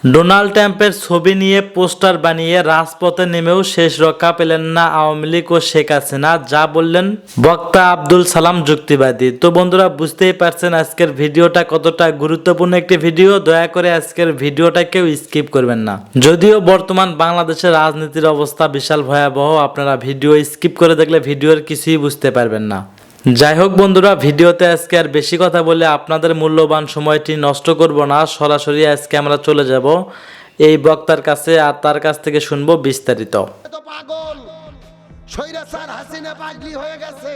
Donald ট্রাম্পের ছবি নিয়ে পোস্টার বানিয়ে রাজপথে নেমেও শেষ রক্ষা পেলেন না আওয়ামী লীগ ও শেখ হাসিনা, যা বললেন বক্তা আব্দুল সালাম যুক্তিবাদী। তো বন্ধুরা, বুঝতেই পারছেন আজকের ভিডিওটা কতটা গুরুত্বপূর্ণ একটি ভিডিও। দয়া করে আজকের ভিডিওটা কেউ স্কিপ করবেন না। যদিও বর্তমান বাংলাদেশের রাজনীতির অবস্থা বিশাল ভয়াবহ, আপনারা ভিডিও স্কিপ করে দেখলে ভিডিওর কিছুই বুঝতে পারবেন না। যাই হোক বন্ধুরা, ভিডিওতে আজকে আর বেশি কথা বলে আপনাদের মূল্যবান সময়টি নষ্ট করব না। সরাসরি আজকে আমরা চলে যাব এই বক্তার কাছে, আর তার কাছ থেকে শুনবো বিস্তারিত। পাগল স্বৈরাচার হাসিনা পাগলি হয়ে গেছে।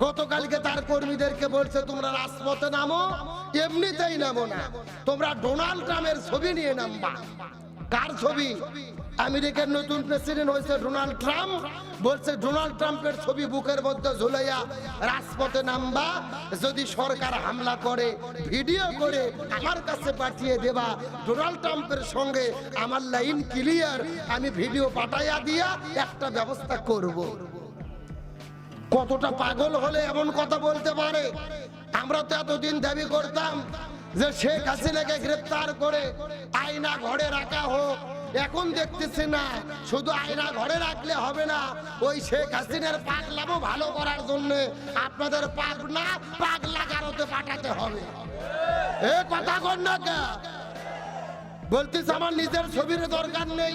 গতকালকে তার কর্মীদেরকে বলছে তোমরা রাজপথে নামো, এমনিতেই নামো না, তোমরা ডোনাল্ড ট্রাম্পের ছবি নিয়ে নামবা। কার ছবি? আমেরিকার নতুন প্রেসিডেন্ট হয়েছে ডোনাল্ড ট্রাম্প, বলছে ডোনাল্ড ট্রাম্পের ছবি বুকের মধ্যে ঝুলাইয়া রাজপথে নামবা, যদি সরকার হামলা করে ভিডিও করে আমার কাছে পাঠিয়ে দেবা, ডোনাল্ড ট্রাম্পের সঙ্গে আমার লাইন ক্লিয়ার, আমি ভিডিও পাঠাইয়া দিয়া একটা ব্যবস্থা করব। কতটা পাগল হলে এমন কথা বলতে পারে? আমরা তো এতদিন দাবি করতাম যে শেখ হাসিনাকে গ্রেফতার করে আয়না ঘরে রাখা হোক। এখন দেখতেছি না, শুধু আয়না ঘরে রাখলে হবে না, ওই শেখ হাসিনার পাগলামো ভালো করার জন্য আপনাদের পাগলা গারোতে পাঠাতে হবে। এ কথা কর না কে? বলতেছে আমার নিজের ছবির দরকার নেই,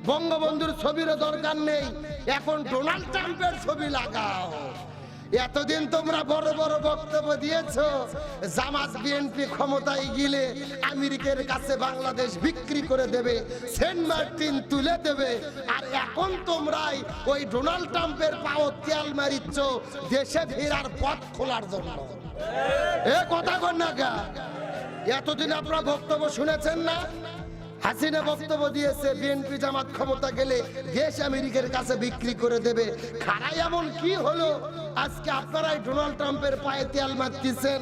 বঙ্গবন্ধুর ছবির দরকার নেই, এখন ডোনাল্ড ট্রাম্পের ছবি লাগাও। এতদিন তোমরা বড় বড় বক্তব্য দিয়েছো, জামাত বিএনপি ক্ষমতায় গেলে আমেরিকার কাছে বাংলাদেশ বিক্রি করে দেবে, সেন্ট মার্টিন তুলে দেবে, আর এখন তোমরাই ওই ডোনাল্ড ট্রাম্পের পাও তেল মারিচ্ছ দেশে ফেরার পথ খোলার জন্য। এ কথা কর না কে? এতদিন আপনারা বক্তব্য শুনেছেন না? হাসিনা বক্তব্য দিয়েছে বিএনপি জামাত ক্ষমতা গেলে দেশ আমেরিকার কাছে বিক্রি করে দেবে। খারাই এমন কি হলো আজকে আপনারাই ডোনাল্ড ট্রাম্পের পায়ে তেল মারতেছেন,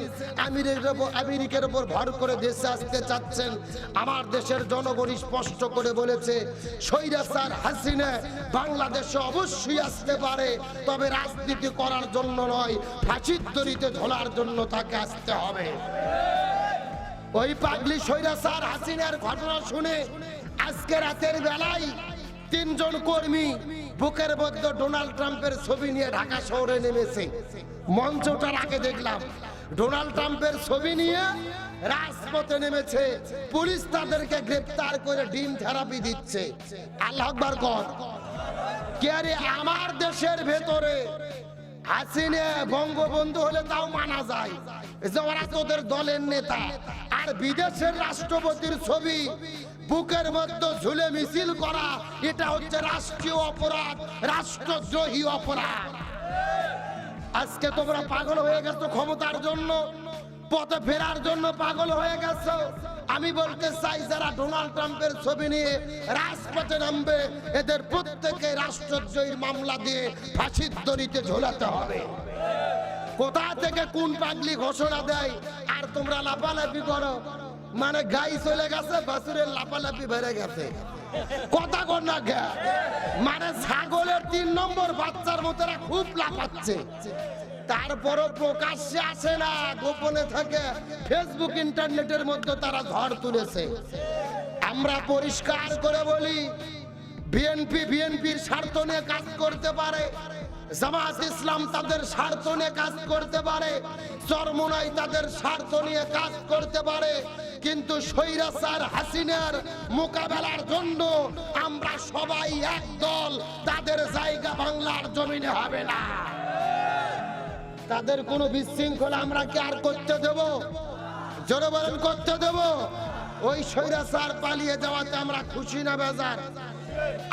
আমেরিকার উপর ভর করে দেশে আসতে চাচ্ছেন? আমার দেশের জনগণ স্পষ্ট করে বলেছে স্বৈরাচার হাসিনা বাংলাদেশে অবশ্যই আসতে পারে, তবে রাজনীতি করার জন্য নয়, ফাঁসির দড়িতে ঝোলার জন্য তাকে আসতে হবে। ওই পাগলি স্বৈরাচার হাসিনার ঘটনা শুনে আজকে রাতের বেলায় তিনজন কর্মী বুকের মধ্যে ডোনাল্ড ট্রাম্পের ছবি নিয়ে ঢাকা শহরে নেমেছে। মঞ্চটার আগে দেখলাম ডোনাল্ড ট্রাম্পের ছবি নিয়ে রাজপথে নেমেছে, পুলিশ তাদেরকে গ্রেফতার করে ডিম থেরাপি দিচ্ছে। আল্লাহু আকবার কর। কে রে? আমার দেশের ভেতরে হাসিনা বঙ্গবন্ধু হলে তাও মানা যায় যে ওরা তোদের দলের নেতা, আর বিদেশের রাষ্ট্রপতির ছবি বুকের মধ্যে ঝুলে মিছিল করা, এটা হচ্ছে রাষ্ট্রীয় অপরাধ, রাষ্ট্রদ্রোহী অপরাধ। আজকে তোমরা পাগল হয়ে গেছো ক্ষমতার জন্য, পথে ফেরার জন্য পাগল হয়ে গেছো। আমি বলতে চাই যারা ডোনাল্ড ট্রাম্পের ছবি নিয়ে রাজপথে নামবে, এদের প্রত্যেকে রাষ্ট্রদ্রোহীর মামলা দিয়ে ফাঁসির দড়িতে ঝোলাতে হবে। কোথা থেকে কোন পাগলি ঘোষণা দেয় আর তোমরা লাফালাফি করো, মানে গাই চলে গেছে, বাছুরের লাফালাফি বেড়ে গেছে। কথা কর না কে? মানে ছাগলের 3 নম্বর বাচ্চার মতো এরা খুব লাফাচ্ছে, তারপরও প্রকাশ্যে আসে না, গোপনে থাকে, ফেসবুক ইন্টারনেটের মধ্যে তারা ঝড় তুলেছে। আমরা পরিষ্কার করে বলি, বিএনপির স্বার্থ নিয়ে কাজ করতে পারে, জামাত ইসলাম তাদের স্বার্থ নিয়ে কাজ করতে পারে, চরমোনাই তাদের স্বার্থ নিয়ে কাজ করতে পারে, কিন্তু স্বৈরাচার হাসিনার মোকাবেলার জন্য আমরা সবাই এক দল, তাদের জায়গা বাংলার জমিনে হবে না। তাদের কোনো বিশৃঙ্খলা আমরা কি আর করতে দেব? জোরে বলেন, করতে দেব? ওই স্বৈরাচার পালিয়ে যাওয়াতে আমরা খুশি না বেজার?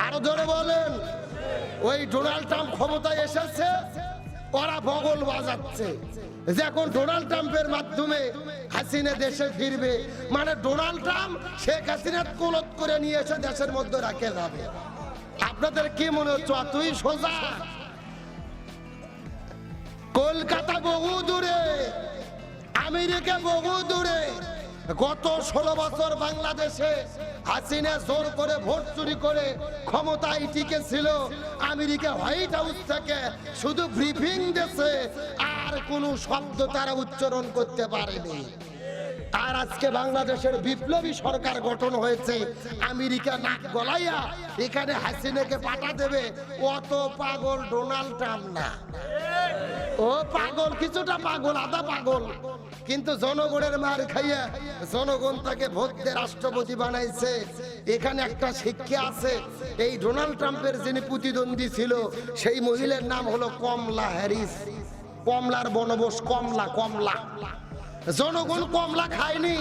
আরো জোরে বলেন। ওই ডোনাল্ড ট্রাম্প ক্ষমতায় এসেছে, ওরা বগল বাজাচ্ছে যে এখন ডোনাল্ড ট্রাম্পের মাধ্যমে হাসিনা দেশে ফিরবে, মানে ডোনাল্ড ট্রাম্প শেখ হাসিনার কোলত করে নিয়ে এসে দেশের মধ্যে রাখে যাবে। আপনাদের কি মনে হচ্ছে তুই সোজা? কলকাতা বহু দূরে, আমেরিকা বহু দূরে। গত 16 বছর বাংলাদেশে হাসিনা জোর করে ভোট চুরি করে ক্ষমতায় টিকেছিল। আমেরিকা হোয়াইট হাউস থেকে শুধু ব্রিফিং দিয়েছে, আর কোনো শব্দ তারা উচ্চারণ করতে পারেনি। আর আজকে বাংলাদেশের বিপ্লবী সরকার গঠন হয়েছে, আমেরিকা নাক গলাইয়া এখানে হাসিনাকে পাঠা দেবে। অত পাগল ডোনাল্ড ট্রাম্প না, ও পাগল, কিছুটা পাগল, আধা পাগল, কিন্তু জনগণের মার খাইয়া জনগণ তাকে ভোট দিয়ে রাষ্ট্রপতি বানাইছে। এখানে একটা শিক্ষা আছে, এই ডোনাল্ড ট্রাম্পের যিনি প্রতিদ্বন্দ্বী ছিল সেই মহিলার নাম হলো কমলা হ্যারিস। কমলার বনবাস, কমলা কমলা, জনগণ কমলা খায়নি,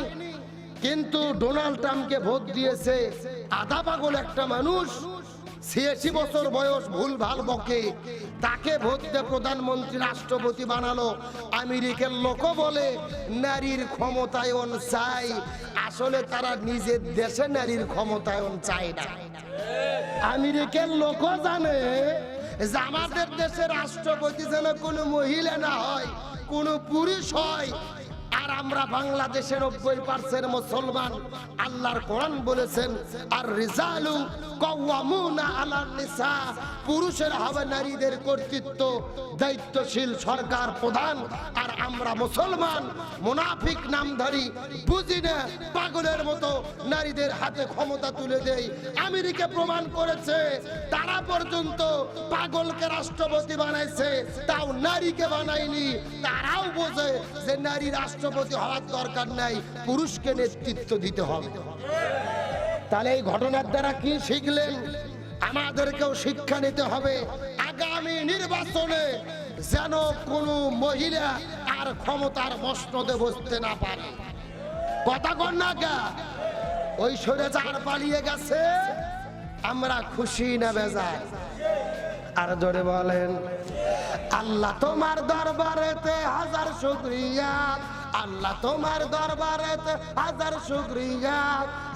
কিন্তু ডোনাল্ড ট্রাম্পকে ভোট দিয়েছে। আধা পাগল একটা মানুষ, 86 বছর বয়স, ভুল ভাল বকে, তাকে ভোট দিয়ে প্রধানমন্ত্রী রাষ্ট্রপতি বানালো। আমেরিকার লোক বলে নারীর ক্ষমতায়ন চাই, আসলে তারা নিজের দেশে নারীর ক্ষমতায়ন চায় না। আমেরিকার লোক জানে যে আমাদের দেশের রাষ্ট্রপতি যেন কোনো মহিলা না হয়, কোনো পুরুষ হয়। আর আমরা বাংলাদেশের 90% মুসলমান, আল্লাহর কোরআন বলেছেন আর রিজালু কাওয়ামুনা আলান নিসা, পুরুষেরা হবে নারীদের কর্তৃত্ব, দায়িত্বশীল সরকার প্রধান। আর আমরা মুসলমান মুনাফিক নামধারী, বুঝি না, পাগলের মতো নারীদের হাতে ক্ষমতা তুলে দেই। আমেরিকা প্রমাণ করেছে, তারা পর্যন্ত পাগলকে রাষ্ট্রপতি বানাইছে, তাও নারীকে বানায়নি। তারাও বোঝে যে নারী রাষ্ট্রপতি হওয়ার দরকার নাই, পুরুষকে নেতৃত্ব দিতে হবে। তাহলে এই ঘটনার দ্বারা কি শিখলেন? আমাদেরকেও শিক্ষা নিতে হবে, আগামী নির্বাচনে যেন কোনো মহিলা আর ক্ষমতার মসনদে বসতে না পারে। কথা কন না গা? ওই স্বৈরাচার পালিয়ে গেছে, আমরা খুশি না বেজার? আর জোরে বলেন, আল্লাহ তোমার দরবারেতে হাজার শুকরিয়া, আল্লাহ তোমার দরবারেতে হাজার শুকরিয়া,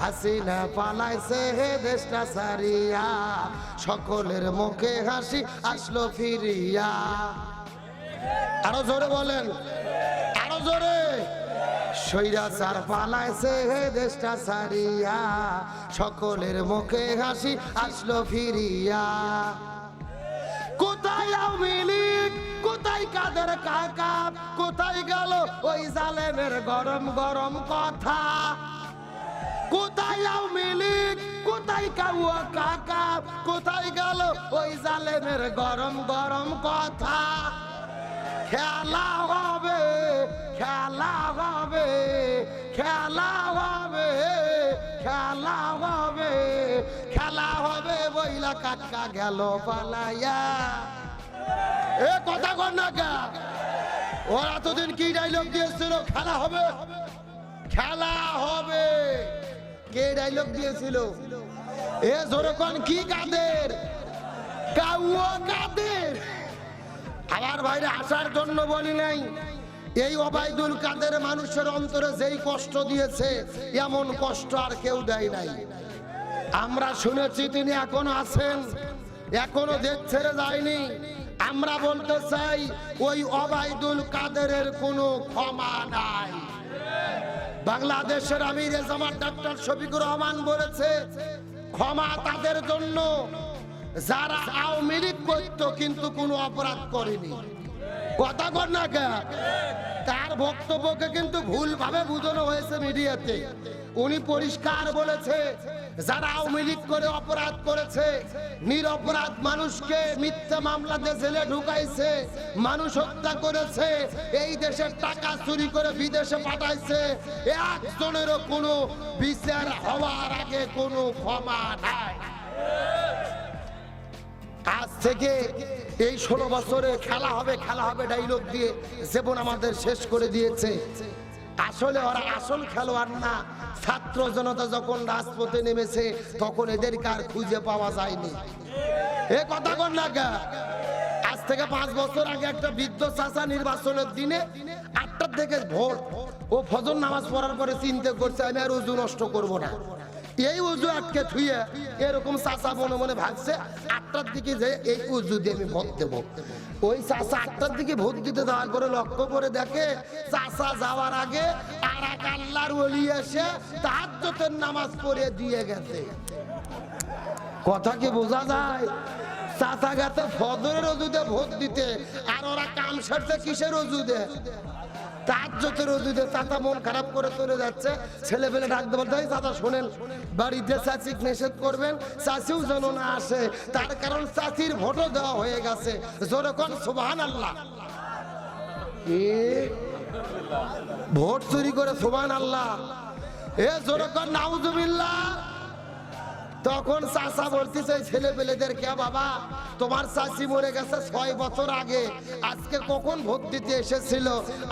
হাসিনা পালাইছে হে দেশটা সারিয়া, সকলের মুখে হাসি আসলো ফিরিয়া। আরো জোরে বলেন, আরো জোরে। স্বৈরাচার পালাইছে হে দেশটা সারিয়া, সকলের মুখে হাসি আসলো ফিরিয়া। কোথায় আওয়ামী লীগ, কোথায় কাদের কাকা, কোথায় গেল ওই জালেমের গরম গরম কথা? কোথায় আওয়ামী লীগ, কোথায় কাউয়া কাকা, কোথায় গেল ওই জালেমের গরম গরম কথা? খেলা হবে, খেলা হবে, খেলা হবে, খেলা হবে, খেলা হবে, বইলা কাটকা গেল পালাইয়া। এ কথা কর না কা? ওরা এতদিন কি ডায়লগ দিয়েছিল? খেলা হবে, খেলা হবে। কে ডায়লগ দিয়েছিল? এ জোরকন কি কাদের? কাউয়া কাদের? আমার ভাইরে আসার জন্য বলি নাই, এই ওবায়দুল কাদের মানুষের অন্তরে যেই কষ্ট দিয়েছে এমন কষ্ট আর কেউ দেয় নাই। আমরা শুনেছি তিনি এখনো আছেন, এখনো দেশ ছেড়ে যায়নি। আমরা বলতে চাই ওই ওবায়দুল কাদেরের কোনো ক্ষমা নাই। বাংলাদেশের আমির জামাত ডক্টর শফিকুর রহমান বলেছে, ক্ষমা তাদের জন্য যারা আওয়ামী লীগ করতো কিন্তু কোনো অপরাধ করেনি। কথা কর না কে? তার বক্তব্যকে কিন্তু ভুল ভাবে বোঝানো হয়েছে মিডিয়াতে। উনি পরিষ্কার বলেছে, যারা আওয়ামী লীগ করে অপরাধ করেছে, নিরপরাধ মানুষকে মিথ্যা মামলাতে জেলে ঢুকাইছে, মানুষ হত্যা করেছে, এই দেশের টাকা চুরি করে বিদেশে পাঠাইছে, একজনেরও কোনো বিচার হওয়ার আগে কোনো ক্ষমা নাই। আজ থেকে এই 16 বছরে খেলা হবে, খেলা হবে ডায়লগ দিয়ে জীবন আমাদের শেষ করে দিয়েছে। আসলে ওরা আসল খেলোয়াড় না। ছাত্র জনতা যখন রাজপথে নেমেছে তখন এদেরকে আর খুঁজে পাওয়া যায়নি। এ কথা কর না গা? আজ থেকে 5 বছর আগে একটা বৃদ্ধ চাচা নির্বাচনের দিনে 8টার থেকে ভোট, ও ফজর নামাজ পড়ার পরে চিন্তা করছে আমি আর উজু নষ্ট করব না। এই উজু আটকে থুয়ে এরকম চাচা মনে মনে ভাবছে 8টার দিকে যে এই উজু দিয়ে আমি ভোট দেবো। ওই চাচা 8টার দিকে ভোট দিতে যাওয়ার পরে লক্ষ্য করে দেখে চাচা যাওয়ার আগে আর এক আল্লাহর ওলি এসে তাহাজ্জুদের নামাজ পড়ে দিয়ে গেছে। কথা কি বোঝা যায়? চাচা গেছে ফজরের ওজুতে ভোট দিতে, আর ওরা কাম সারছে কিসের ওজুতে? তাহাজ্জুদের ওজুতে চাচা মন খারাপ করে চলে যাচ্ছে, ছেলে পেলে ডাকতে বলতে হয় চাচা শোনেন বাড়িতে চাচিক নিষেধ করবেন, চাচিও যেন না আসে, তার কারণ চাচির ভোটও দেওয়া হয়ে গেছে। যেরকম সুবহানাল্লাহ, কি ভোট চুরি করে সুবহানাল্লাহ, এ যেরকম নাউজুবিল্লাহ। তখন চাচা বলতেছে ছেলে পেলেদের, কে বাবা তোমার চাচি মরে গেছে 6 বছর আগে, আজকে কখন ভোট দিতে এসেছিল,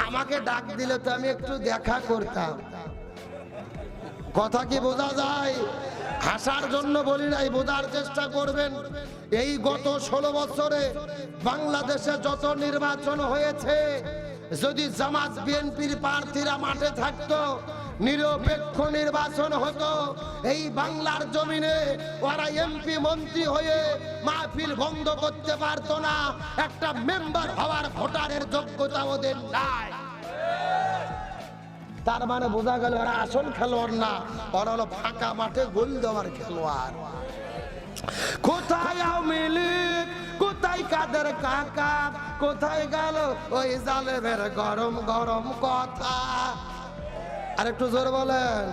আমাকে ডাক দিলে তো আমি একটু দেখা করতাম। কথা কি বোঝা যায়? হাসার জন্য বলি নাই, বোঝার চেষ্টা করবেন। এই গত 16 বছরে বাংলাদেশে যত নির্বাচন হয়েছে, যদি জামাত বিএনপির প্রার্থীরা মাঠে থাকতো, নিরপেক্ষ নির্বাচন হতো, এই বাংলার জমিনে ওরা এমপি মন্ত্রী হয়ে মাহফিল বন্ধ করতে পারতো না। একটা মেম্বার হওয়ার ভোটারের যোগ্যতা ওদের নাই। তার মানে বোঝা গেল ওরা আসল খেলোয়াড় না, ওরা হলো ফাঁকা মাঠে গোল দেওয়ার খেলোয়াড়। কোথায় আওয়ামী লীগ, কোথায় কাদের কাকা, কোথায় গেল ওই জালেমের গরম গরম কথা? আর একটু জোরে বলেন,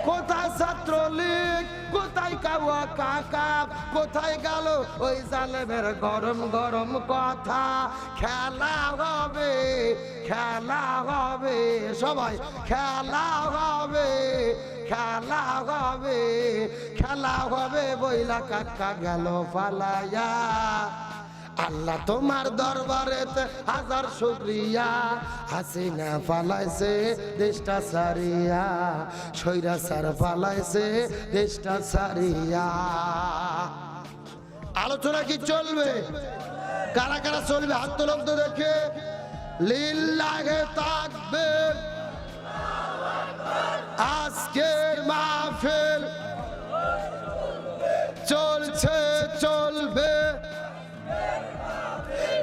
কোথায় ছাত্রলীগ, কোথায় কাওয়া কাকা, কোথায় গেল ওই জালেমের গরম গরম কথা? খেলা হবে, খেলা হবে, সবাই খেলা হবে, খেলা হবে, খেলা হবে, বইলা কাকা গেল পালায়া। আল্লাহ তোমার দরবারে হাজার শুকরিয়া, হাসিনা পালাইছে দেশটা সারিয়া, স্বৈরাচার পালাইছে দেশটা সারিয়া। আলোচনা কি চলবে? কারা কারা চলবে হাত তোলন তো দেখে। লিল্লাহে তাকবীর, আজকের মাহফিল চলছে চলবে,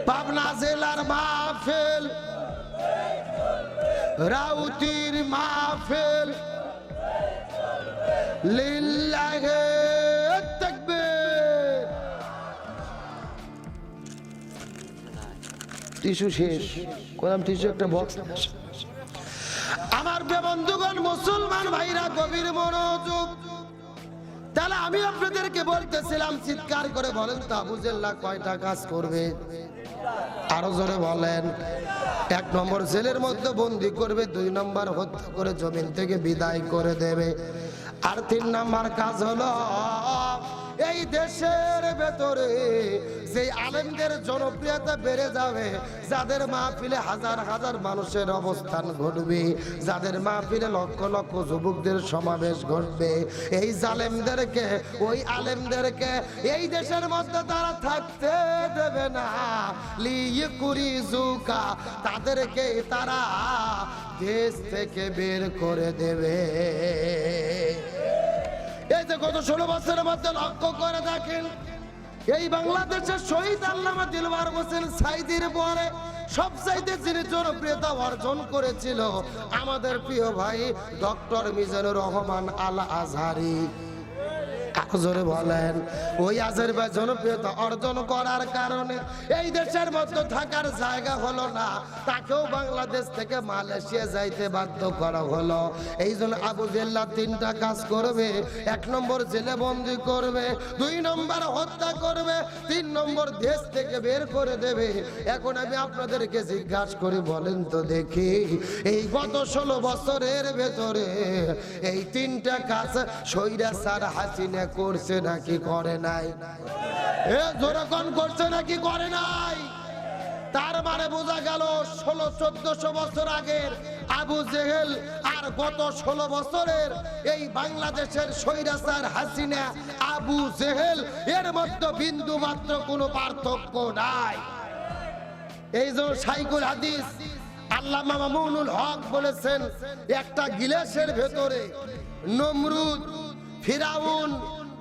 পাবনা জেলার মাহফিল, রাউতির মাহফিল, লিল্লাহে তাকবীর। টিস্যু শেষ, কোন টিস্যু একটা বক্স। আমার বন্ধুগণ, মুসলমান ভাইরা গভীর মনোযোগ। তাহলে আমি আপনাদেরকে বলতেছিলাম, চিৎকার করে বলেন তো আবু জেল্লা কয়টা কাজ করবে? আরো জোরে বলেন। 1 নম্বর জেলের মধ্যে বন্দি করবে, 2 নম্বর হত্যা করে জমিন থেকে বিদায় করে দেবে, আর 3 নম্বর কাজ হলো এই দেশের ভেতরে যে আলেমদের জনপ্রিয়তা বেড়ে যাবে, যাদের মাহফিলে হাজার হাজার মানুষের অবস্থান ঘটবে, যাদের মাহফিলে লক্ষ লক্ষ যুবকদের সমাবেশ ঘটবে, এই জালেমদেরকে, ওই আলেমদেরকে এই দেশের মধ্যে তারা থাকতে দেবে না। লিইকুরিজুকা, তাদেরকে তারা দেশ থেকে বের করে দেবে। এই যে গত 16 বছরের মধ্যে লক্ষ্য করে দেখেন, এই বাংলাদেশের শহীদ আল্লামা দিলওয়ার হোসেন সাইদির পরে সবচাইতে যিনি জনপ্রিয়তা অর্জন করেছিল, আমাদের প্রিয় ভাই ডক্টর মিজানুর রহমান আল আজহারি। জোরে বলেন। ওই আজহারি ভাই জনপ্রিয়তা অর্জন করার কারণে এই দেশের মধ্যে থাকার জায়গা হলো না, তাকেও বাংলাদেশ থেকে মালয়েশিয়া যাইতে বাধ্য করা হলো। এই জন্য আবু জেল্লা 3টা কাজ করবে। 1 নম্বর জেলে বন্দি করবে, 2 নম্বর হত্যা করবে, 3 নম্বর দেশ থেকে বের করে দেবে। এখন আমি আপনাদেরকে জিজ্ঞাসা করি, বলেন তো দেখি, এই গত 16 বছরের ভেতরে এই 3টা কাজ স্বৈরাচার হাসিনা করছে নাকি করে নাই? এ জোরকন করছে নাকি করে নাই? তার মানে বোঝা গেল 1600-1400 বছর আগের আবু জেহেল আর গত 16 বছরের এই বাংলাদেশের স্বৈরাচার হাসিনা আবু জেহেল, এর মধ্যে বিন্দু মাত্র কোনো পার্থক্য নাই। এই যে শাইখুল হাদিস আল্লামা মামুনুল হক বলেছেন, একটা গিলাসের ভেতরে নমরুদ, ফিরাউন,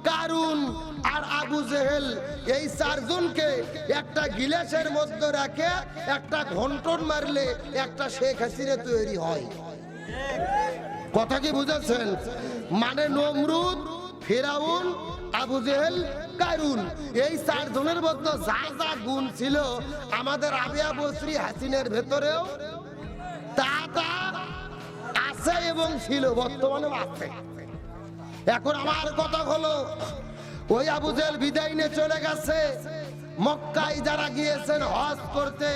কারুন আর আবু জেহেল, এই 4 জনকে একটা গিলাসের মধ্যে রাখে একটা ঘন্টন মারলে একটা শেখ হাসিনা তৈরি হয়। কথা কি বুঝেছেন? মানে নমরুদ, ফিরাউন, আবু জেহেল, কারুন, এই 4 জনের মধ্যে যা যা গুণ ছিল আমাদের রাবেয়া বসরি হাসিনার ভেতরেও দাদা আছে এবং ছিল, বর্তমানে আছে। এখন আমার কথা হলো, ওই আবু জেহেল বিদায় নিয়ে চলে গেছে। মক্কায় যারা গিয়েছেন হজ করতে,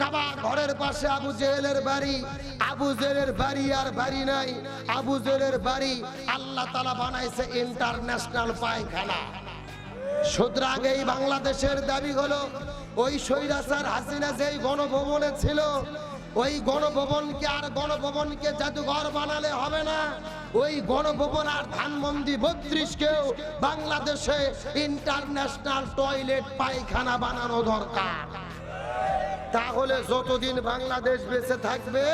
কাবা ঘরের পাশে আবু জেহেলের বাড়ি। আবু জেহেলের বাড়ি আর বাড়ি নাই, আবু জেহেলের বাড়ি আল্লাহ তাআলা বানাইছে ইন্টারন্যাশনাল পায়খানা। সুতরাং এই বাংলাদেশের দাবি হলো, ওই স্বৈরাচার হাসিনা যেই গণভবনে ছিল, ওই গণভবনকে আর গণভবনকে জাদুঘর বানালে হবে না। ওই গণভবন আর ধানমন্ডি 32কেও বাংলাদেশে ইন্টারন্যাশনাল টয়লেট পায়খানা বানানো দরকার। তাহলে যতদিন বাংলাদেশ বেঁচে থাকবে,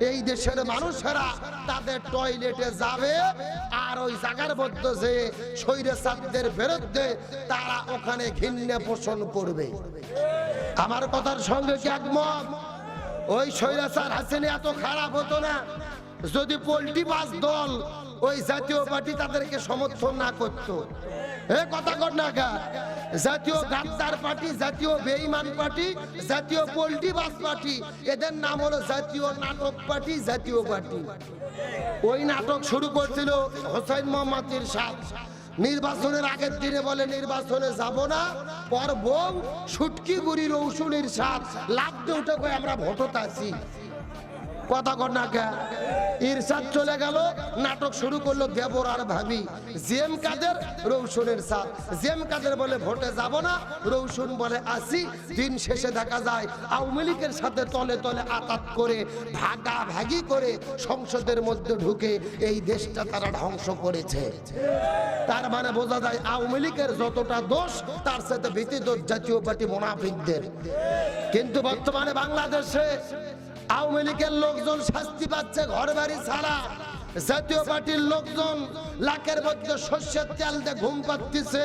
এই দেশের মানুষেরা তাদের টয়লেটে যাবে, আর ওই জায়গার মধ্যে যে স্বৈরাচারদের বিরুদ্ধে তারা ওখানে ঘৃণা পোষণ করবে। আমার কথার সঙ্গে কি একমত? ওই স্বৈরাচার হাসিনা এত খারাপ হতো না যদি পোল্ট্রি বাস দল, ওই জাতীয় পার্টি তাদেরকে সমর্থন না করতো। এ কথা কর না গা, জাতীয় গাদ্দার পার্টি, জাতীয় বেঈমান পার্টি, জাতীয় পোল্ট্রি বাস পার্টি, এদের নাম হলো জাতীয় নাটক পার্টি, জাতীয় পার্টি। ওই নাটক শুরু করছিল হোসেন মোহাম্মদ ইরশাদ। নির্বাচনের আগের দিনে বলে নির্বাচনে যাব না, পর বউ সুটকি গুড়ি রৌসুন ইরশাদ লাভ দিয়ে উঠে কই আমরা ভোটত আছি। কথা কর না কে, ইরশাদ চলে গেল, নাটক শুরু করলো দেবর আর ভাবি, জেম কাদের রৌসুনের সাথ। জেম কাদের বলে ভোটে যাব না, রৌসুন বলে আসি। দিন শেষে দেখা যায় আওয়ামী লীগের সাথে তলে তলে আতাত করে, ভাগা ভাগি করে সংসদের মধ্যে ঢুকে এই দেশটা তারা ধ্বংস করেছে। তার মানে বোঝা যায় আওয়ামী লীগের যতটা দোষ, তার সাথে বেশি দোষ জাতীয় পার্টি মুনাফিকদের। কিন্তু বর্তমানে বাংলাদেশে আওয়ামী লীগের লোকজন শাস্তি পাচ্ছে ঘর বাড়ি ছাড়া, জাতীয় পার্টির লোকজন লাখের মধ্যে সর্ষের তেল দিয়ে ঘুম পাচ্ছে।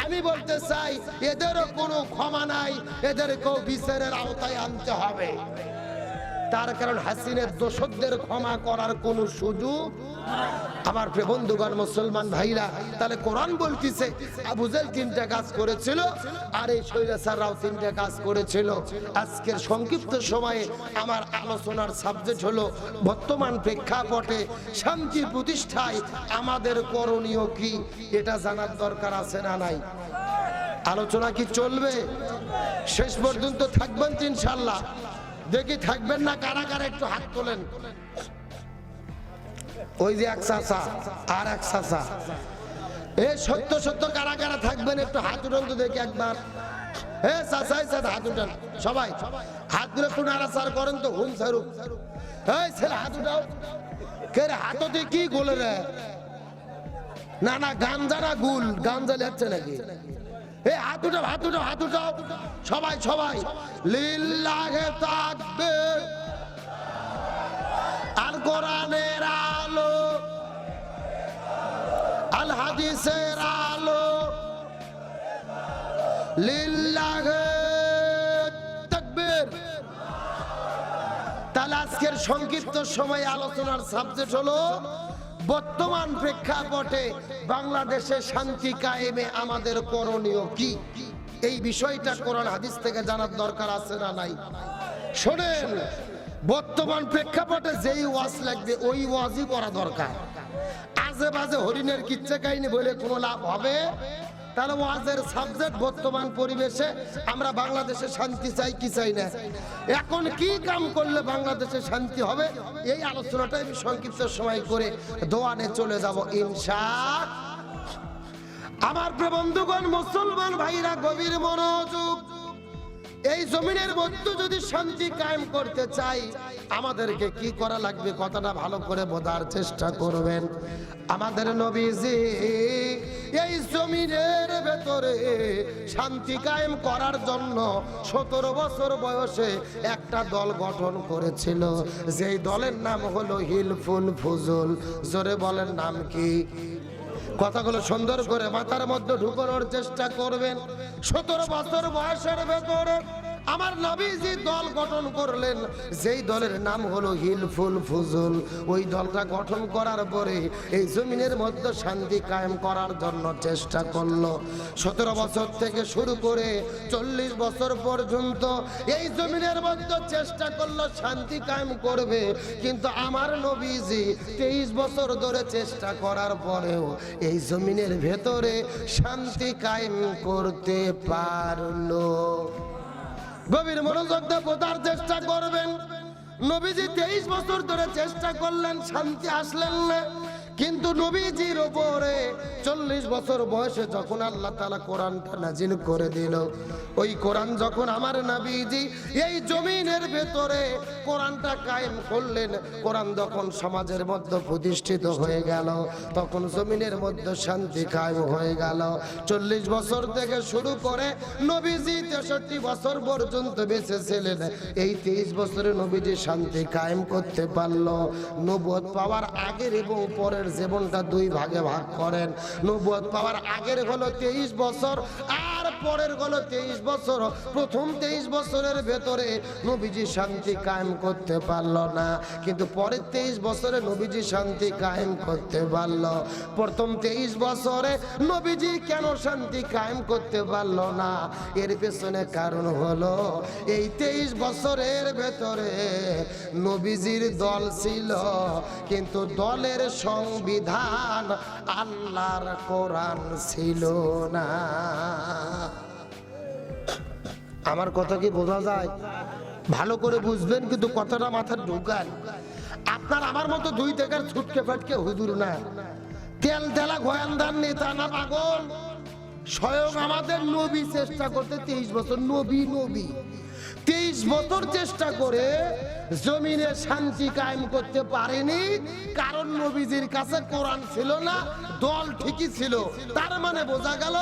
আমি বলতে চাই, এদেরও কোনো ক্ষমা নাই, এদেরকেও বিচারের আওতায় আনতে হবে। তার কারণ হাসিনের দোষকদের ক্ষমা করার কোনো সুযোগ। আমার প্রিয় বন্ধুগণ, মুসলমান ভাইরা, তাহলে কোরআন বলতেছে আবু জেহেল 3টা কাজ করেছিল, আর এই স্বৈরাচাররাও 3টা কাজ করেছিল। আজকের সংক্ষিপ্ত সময়ে আমার আলোচনার সাবজেক্ট হলো বর্তমান প্রেক্ষাপটে শান্তি প্রতিষ্ঠায় আমাদের করণীয় কি, এটা জানার দরকার আছে না নাই? আলোচনা কি চলবে? শেষ পর্যন্ত থাকবেন তো ইনশাআল্লাহ? দেখি থাকবেন না কারা কারা, একটু হাত তোলেন। ওই যে এক চাচা আর এক চাচা, এ সত্য সত্য কারা কারা থাকবেন, একটু হাত উঠান তো দেখি একবার। হ্যাঁ চাচা, হাত উঠান সবাই, হাতগুলো একটু নাড়াচাড়া করেন তো, হুম সারুক। এই ছেলে হাত উঠাও। কে রে হাততে কি গোলে রে? না না, গাঞ্জা না গুল, গাঞ্জা লেচ্ছে নাকি? এই হাত উঠাও, হাত উঠাও, হাত উঠাও সবাই সবাই। লিল্লাহে তাকবীর, আল কোরআনের আলো, আল হাদিসের আলো, লিল্লাহে তাকবীর। তাহলে আজকের সংক্ষিপ্ত সময় আলোচনার সাবজেক্ট হলো বর্তমান প্রেক্ষাপটে বাংলাদেশে শান্তি কায়েমে আমাদের করণীয় কি। এই বিষয়টা কোরআন হাদিস থেকে জানার দরকার আছে না নাই? শোনেন, বর্তমান প্রেক্ষাপটে যেই ওয়াজ লাগবে ওই ওয়াজই করা দরকার। আজে বাজে হরিণের কিচ্ছা কাহিনী বলে কোনো লাভ হবে? তাহলে ওয়াজের সাবজেক্ট বর্তমান পরিবেশে আমরা বাংলাদেশে শান্তি চাই কি চাই না, এখন কি কাম করলে বাংলাদেশে শান্তি হবে, এই আলোচনাটাই আমি সংক্ষিপ্ত সময় করে দোয়ানে চলে যাব ইনশাআল্লাহ। আমার প্রিয় বন্ধুগণ, মুসলমান ভাইরা গভীর মনোযোগ। এই জমিনের মধ্যে যদি শান্তি কায়েম করতে চাই, আমাদেরকে কি করা লাগবে কথাটা ভালো করে বোঝার চেষ্টা করবেন। আমাদের নবীজি এই জমিনের ভেতরে শান্তি কায়েম করার জন্য 17 বছর বয়সে একটা দল গঠন করেছিল, যেই দলের নাম হলো হিলফুল ফুজুল। জোরে বলেন নাম কি? কথাগুলো সুন্দর করে মাথার মধ্যে ঢুকানোর চেষ্টা করবেন। 17 বছর বয়সের ভেতরে আমার নবীজি দল গঠন করলেন, যেই দলের নাম হলো হিলফুল ফুজুল। ওই দলটা গঠন করার পরে এই জমিনের মধ্যে শান্তি কায়েম করার জন্য চেষ্টা করলো। 17 বছর থেকে শুরু করে 40 বছর পর্যন্ত এই জমিনের মধ্যে চেষ্টা করলো শান্তি কায়েম করবে, কিন্তু আমার নবীজি 23 বছর ধরে চেষ্টা করার পরেও এই জমিনের ভেতরে শান্তি কায়েম করতে পারলো। গভীর মনোযোগ দিয়ে বোঝার চেষ্টা করবেন। নবীজি 23 বছর ধরে চেষ্টা করলেন, শান্তি আসলেন না। কিন্তু নবীজির উপরে 40 বছর বয়সে যখন আল্লাহ তাআলা কোরআনটা নাজিল করে দিল, ওই কোরআন যখন আমার নবীজি এই জমিনের ভেতরে কোরআনটা কায়েম করলেন, কোরআন যখন সমাজের মধ্যে প্রতিষ্ঠিত হয়ে গেল, তখন জমিনের মধ্যে শান্তি কায়েম হয়ে গেল। 40 বছর থেকে শুরু করে নবীজি 63 বছর পর্যন্ত বেঁচে ছিলেন। এই 23 বছরে নবীজি শান্তি কায়েম করতে পারলো। নবুয়ত পাওয়ার আগের এবং পরের জীবনটা দুই ভাগে ভাগ করেন। নবুয়ত পাওয়ার আগের হলো 23 বছর, আর পরের হলো 23 বছর। প্রথম 23 বছরের ভেতরে নবীজি শান্তি কায়েম করতে পারলো না, কিন্তু পরের 23 বছরে নবীজি শান্তি কায়েম করতে পারলো। প্রথম 23 বছরে নবীজি কেন শান্তি কায়েম করতে পারলো না? এর পেছনে কারণ হলো এই 23 বছরের ভেতরে নবীজির দল ছিল, কিন্তু দলের সংবিধান আল্লাহর কোরআন ছিল না। আমার কথা কি বোঝা যায়? ভালো করে বুঝবেন, কিন্তু কথাটা মাথায় ঢুকান। আপনার আমার মতো দুই টাকার ছুটকে ফাটকে হুজুর না, তেল তেলা গোয়ান্দার নেতা না, পাগল। স্বয়ং আমাদের নবী চেষ্টা করতে 23 বছর, নবী 23 বছর চেষ্টা করে জমিনে শান্তি কায়েম করতে পারেনি, কারণ নবীজির কাছে কোরআন ছিল না, দল ঠিকই ছিল। তার মানে বোঝা গেল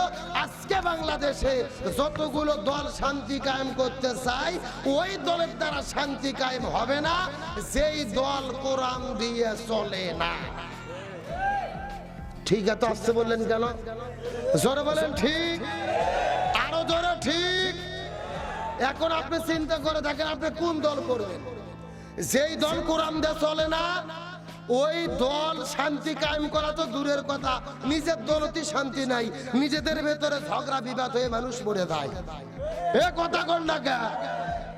আজকে বাংলাদেশে যতগুলো দল শান্তি কায়েম করতে চায়, ওই দলের দ্বারা শান্তি কায়েম হবে না, যেই দল কোরআন দিয়ে চলে না। ঠিক আছে, আসতে বললেন কেন? জোরে বলেন ঠিক, আরো জোরে ঠিক। এখন আপনি চিন্তা করে দেখেন, আপনি কোন দল করবেন? যেই দল কোরআন দিয়ে চলে না, ওই দল শান্তি কায়েম করা তো দূরের কথা, নিজের দলতে শান্তি নাই, নিজেদের ভেতরে ঝগড়া বিবাদ হয়ে মানুষ মরে যায়। এ কথা কোন ডাকা?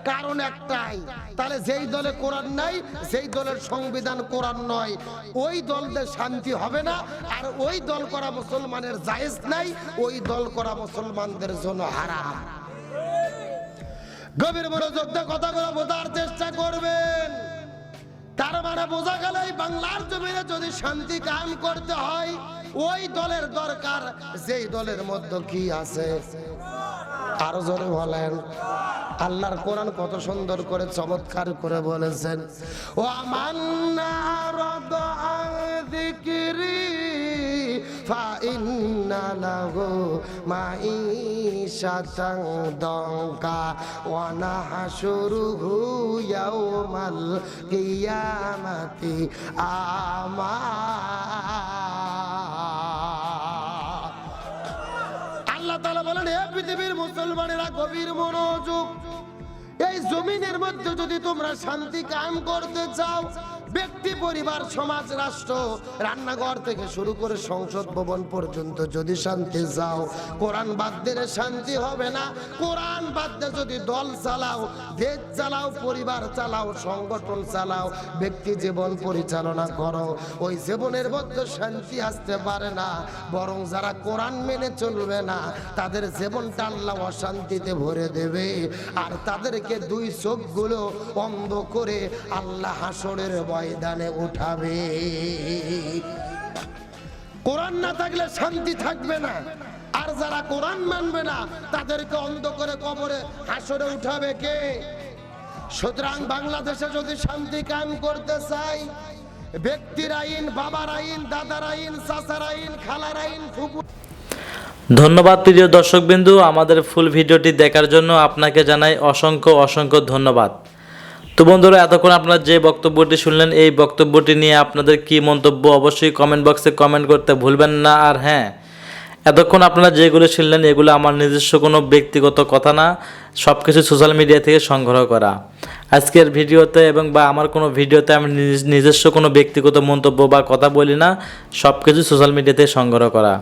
কারণ একটাই, তাহলে যেই দলে কোরআন নাই, যেই দলের সংবিধান কোরআন নয়, ওই দলদের শান্তি হবে না। আর ওই দল করা মুসলমানের জায়েজ নাই, ওই দল করা মুসলমানদের জন্য হারাম। গভীর মনোযোগ দিয়ে কথাগুলো বোঝার চেষ্টা করবেন। তার মানে বোঝা গেল এই বাংলার জমিনে যদি শান্তি কায়েম করতে হয়, ওই দলের দরকার যেই দলের মধ্যে কি আছে। আরো জোরে বলেন। আল্লাহর কোরআন কত সুন্দর করে চমৎকার করে বলেছেন, ও আমান্না রাদা যিকরি ফাইন্না লাহু মাঈশাতান দাঙ্কা ওয়া নাহশুরুহু ইয়াউমাল কিয়ামাতি আমা। আল্লাহ তাআলা বলেন, হে পৃথিবীর মুসলমানেরা গভীর মনোযোগ। এই জমিনের মধ্যে যদি তোমরা শান্তি কায়েম করতে চাও, ব্যক্তি, পরিবার, সমাজ, রাষ্ট্র, রান্নাঘর থেকে শুরু করে সংসদ ভবন পর্যন্ত যদি শান্তি চাও, কোরআন বাদ দিলে শান্তি হবে না। কোরআন বাদ দিয়ে যদি দল চালাও, দেশ চালাও, পরিবার চালাও, সংগঠন চালাও, ব্যক্তি জীবন পরিচালনা করো, ওই জীবনের মধ্যে শান্তি আসতে পারে না। বরং যারা কোরআন মেনে চলবে না, তাদের জীবনটা আল্লাহ অশান্তিতে ভরে দেবে। আর তাদেরকে দুই চোখগুলো অন্ধ করে আল্লাহ হাসরের ময়দানে উঠাবে। কোরআন না থাকলে শান্তি থাকবে না। আর যারা কোরআন মানবে না, তাদেরকে অন্ধ করে কবরে হাসরে উঠাবে কে? সুতরাং বাংলাদেশে যদি শান্তি কায়েম করতে চাই, ব্যক্তির আইন, বাবার আইন, দাদার আইন, চাচার আইন, খালার আইন, ফুফু। ধন্যবাদ প্রিয় দর্শকবিন্দু, আমাদের ফুল ভিডিওটি দেখার জন্য আপনাকে জানাই অসংখ্য অসংখ্য ধন্যবাদ। তো বন্ধুরা, এতক্ষণ আপনারা যে বক্তব্যটি শুনলেন, এই বক্তব্যটি নিয়ে আপনাদের কি মন্তব্য অবশ্যই কমেন্ট বক্সে কমেন্ট করতে ভুলবেন না। আর হ্যাঁ, এতক্ষণ আপনারা যেগুলো শুনলেন, এগুলো আমার নিজস্ব কোনো ব্যক্তিগত কথা না, সব কিছু সোশ্যাল মিডিয়া থেকে সংগ্রহ করা। আজকের ভিডিওতে এবং বা আমার কোনো ভিডিওতে আমি নিজস্ব কোনো ব্যক্তিগত মন্তব্য বা কথা বলি না, সব কিছু সোশ্যাল মিডিয়া থেকে সংগ্রহ করা।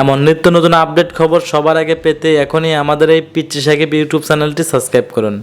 এমন নিত্য নতুন আপডেট খবর সবার আগে পেতে এখনই আমাদের এই পিচ্চি সাকিব ইউটিউব চ্যানেলটি সাবস্ক্রাইব করুন।